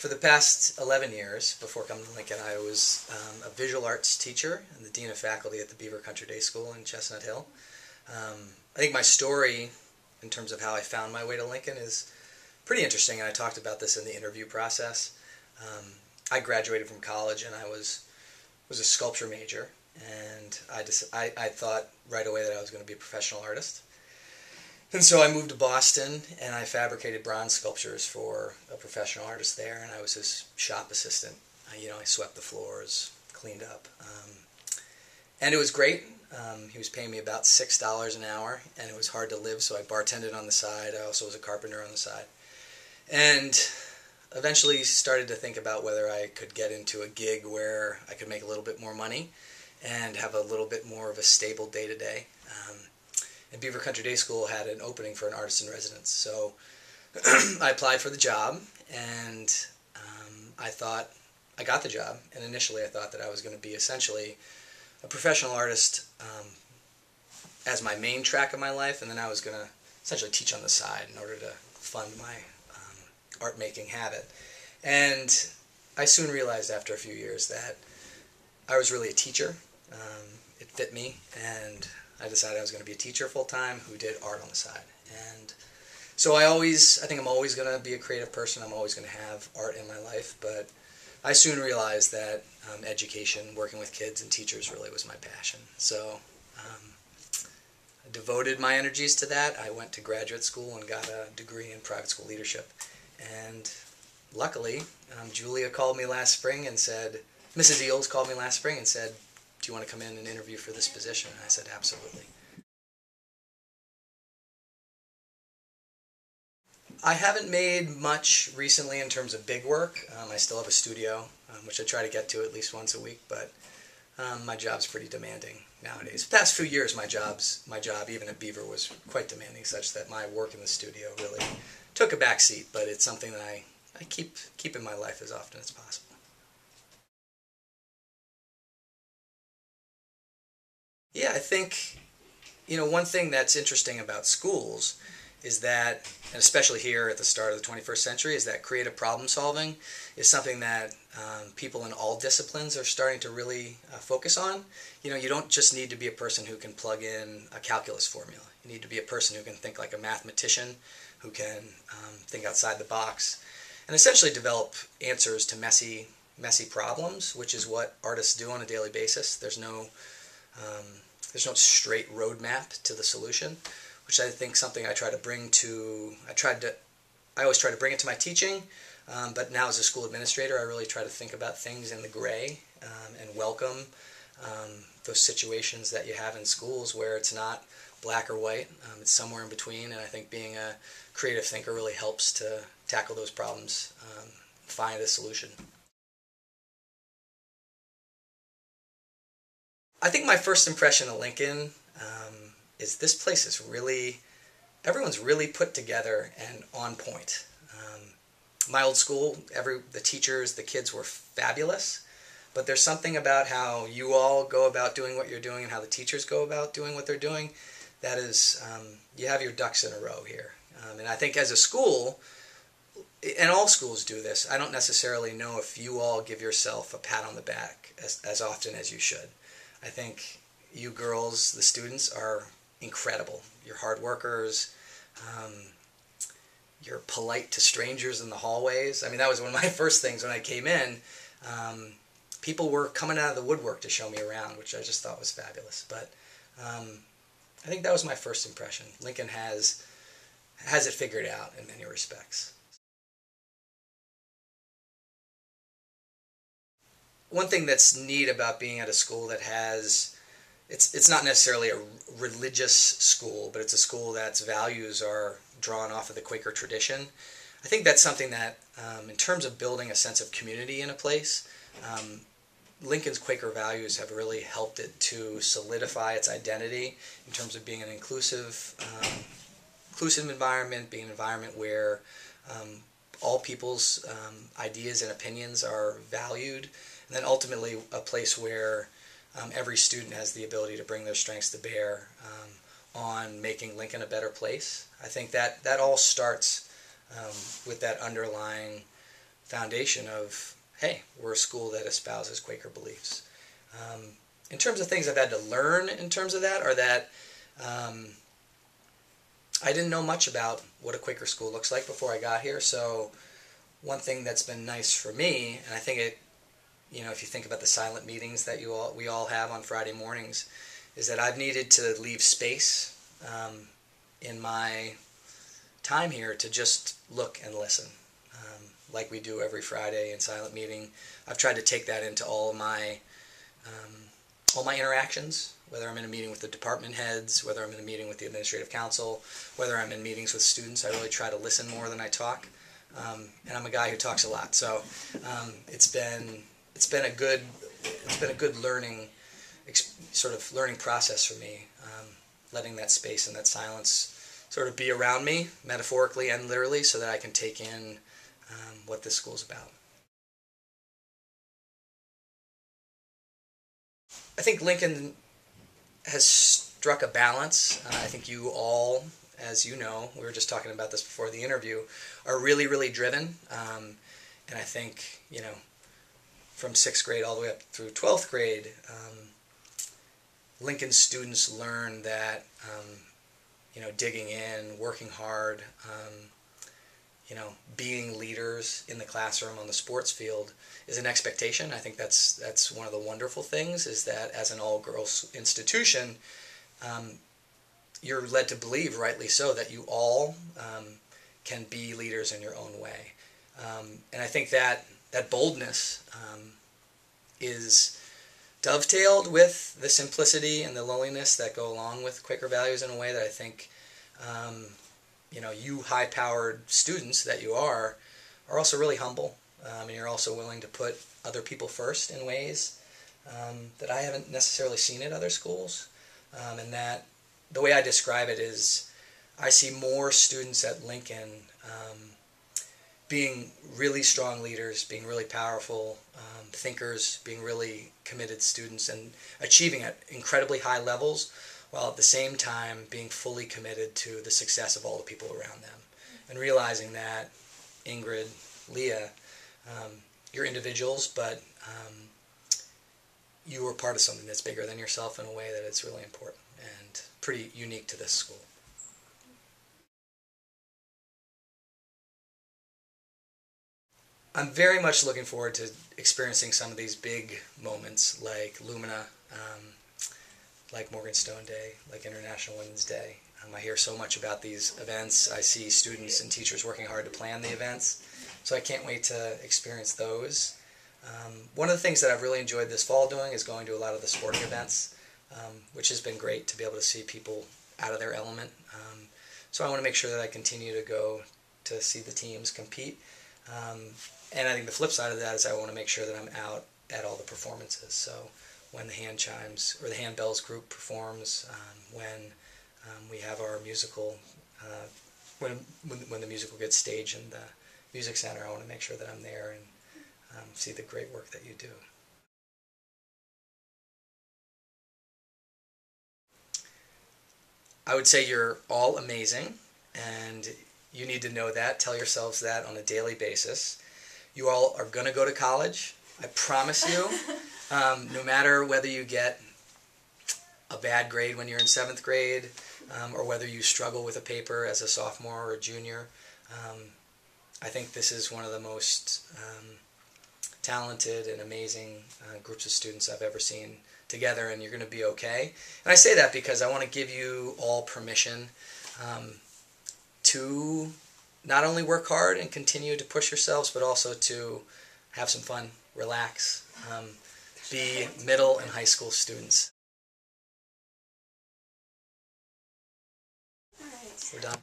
For the past 11 years, before coming to Lincoln, I was a visual arts teacher and the dean of faculty at the Beaver Country Day School in Chestnut Hill. I think my story, in terms of how I found my way to Lincoln, is pretty interesting, and I talked about this in the interview process. I graduated from college, and I was a sculpture major, and I thought right away that I was going to be a professional artist. And so I moved to Boston, and I fabricated bronze sculptures for a professional artist there, and I was his shop assistant. I swept the floors, cleaned up, and it was great. He was paying me about $6 an hour, and it was hard to live, so I bartended on the side. I also was a carpenter on the side. And eventually started to think about whether I could get into a gig where I could make a little bit more money and have a little bit more of a stable day-to-day. And Beaver Country Day School had an opening for an artist in residence. So I applied for the job, and I got the job. And initially I thought that I was going to be essentially a professional artist as my main track of my life, and then I was going to essentially teach on the side in order to fund my art-making habit. And I soon realized after a few years that I was really a teacher. It fit me, and I decided I was going to be a teacher full-time who did art on the side. And so I think I'm always going to be a creative person. I'm always going to have art in my life, but I soon realized that education, working with kids and teachers really was my passion. So I devoted my energies to that. I went to graduate school and got a degree in private school leadership. And luckily, Julia called me last spring and said, Mrs. Eels called me last spring and said, do you want to come in and interview for this position? And I said, absolutely. I haven't made much recently in terms of big work. I still have a studio, which I try to get to at least once a week, but my job's pretty demanding nowadays. The past few years, my job, even at Beaver, was quite demanding, such that my work in the studio really took a back seat, but it's something that I keep in my life as often as possible. Yeah, I think, one thing that's interesting about schools is that, and especially here at the start of the 21st century, is that creative problem solving is something that people in all disciplines are starting to really focus on. You don't just need to be a person who can plug in a calculus formula. You need to be a person who can think like a mathematician, who can think outside the box, and essentially develop answers to messy problems, which is what artists do on a daily basis. There's no straight roadmap to the solution, which I think something I try to bring to. I always try to bring it to my teaching, but now as a school administrator, I really try to think about things in the gray and welcome those situations that you have in schools where it's not black or white. It's somewhere in between, and I think being a creative thinker really helps to tackle those problems, find a solution. I think my first impression of Lincoln is this place is everyone's really put together and on point. My old school, the teachers, the kids were fabulous, but there's something about how you all go about doing what you're doing and how the teachers go about doing what they're doing that is, you have your ducks in a row here. And I think as a school, and all schools do this, I don't necessarily know if you all give yourself a pat on the back as often as you should. I think you girls, the students, are incredible. You're hard workers. You're polite to strangers in the hallways. I mean, that was one of my first things when I came in. People were coming out of the woodwork to show me around, which I just thought was fabulous. But I think that was my first impression. Lincoln has it figured out in many respects. One thing that's neat about being at a school that it's not necessarily a religious school, but it's a school that's values are drawn off of the Quaker tradition. I think that's something that, in terms of building a sense of community in a place, Lincoln's Quaker values have really helped it to solidify its identity in terms of being an inclusive environment, being an environment where all people's ideas and opinions are valued, and then ultimately a place where every student has the ability to bring their strengths to bear on making Lincoln a better place. I think that all starts with that underlying foundation of, hey, we're a school that espouses Quaker beliefs. In terms of things I've had to learn in terms of that, are that I didn't know much about what a Quaker school looks like before I got here. So one thing that's been nice for me, and I think it, if you think about the silent meetings that we all have on Friday mornings, is that I've needed to leave space in my time here to just look and listen, like we do every Friday in silent meeting. I've tried to take that into all my interactions, whether I'm in a meeting with the department heads, whether I'm in a meeting with the administrative council, whether I'm in meetings with students. I really try to listen more than I talk, and I'm a guy who talks a lot. So it's been a good learning process for me, letting that space and that silence sort of be around me, metaphorically and literally, so that I can take in what this school's about. I think Lincoln has struck a balance. I think you all, as you know, we were just talking about this before the interview, are really, really driven. And I think, from 6th grade all the way up through 12th grade, Lincoln students learn that, digging in, working hard, being leaders in the classroom, on the sports field, is an expectation. I think that's one of the wonderful things, is that as an all-girls institution, you're led to believe, rightly so, that you all can be leaders in your own way. And I think that boldness is dovetailed with the simplicity and the lowliness that go along with Quaker values in a way that I think you high-powered students that you are also really humble, and you're also willing to put other people first in ways that I haven't necessarily seen at other schools. And that the way I describe it is, I see more students at Lincoln being really strong leaders, being really powerful thinkers, being really committed students, and achieving at incredibly high levels, while at the same time being fully committed to the success of all the people around them. And realizing that, Ingrid, Leah, you're individuals, but you are part of something that's bigger than yourself in a way that it's really important and pretty unique to this school. I'm very much looking forward to experiencing some of these big moments like Lumina, like Morganstone Day, like International Women's Day. I hear so much about these events. I see students and teachers working hard to plan the events, so I can't wait to experience those. One of the things that I've really enjoyed this fall doing is going to a lot of the sporting events, which has been great to be able to see people out of their element. So I want to make sure that I continue to go to see the teams compete. And I think the flip side of that is I want to make sure that I'm out at all the performances. So when the hand chimes, or the handbells group performs, when we have our musical, when the musical gets staged in the music center, I want to make sure that I'm there and see the great work that you do. I would say you're all amazing, and you need to know that. Tell yourselves that on a daily basis. You all are going to go to college. I promise you. No matter whether you get a bad grade when you're in 7th grade, or whether you struggle with a paper as a sophomore or a junior, I think this is one of the most talented and amazing groups of students I've ever seen together, and you're going to be okay. And I say that because I want to give you all permission to not only work hard and continue to push yourselves, but also to have some fun, relax, be middle and high school students. All right. We're done.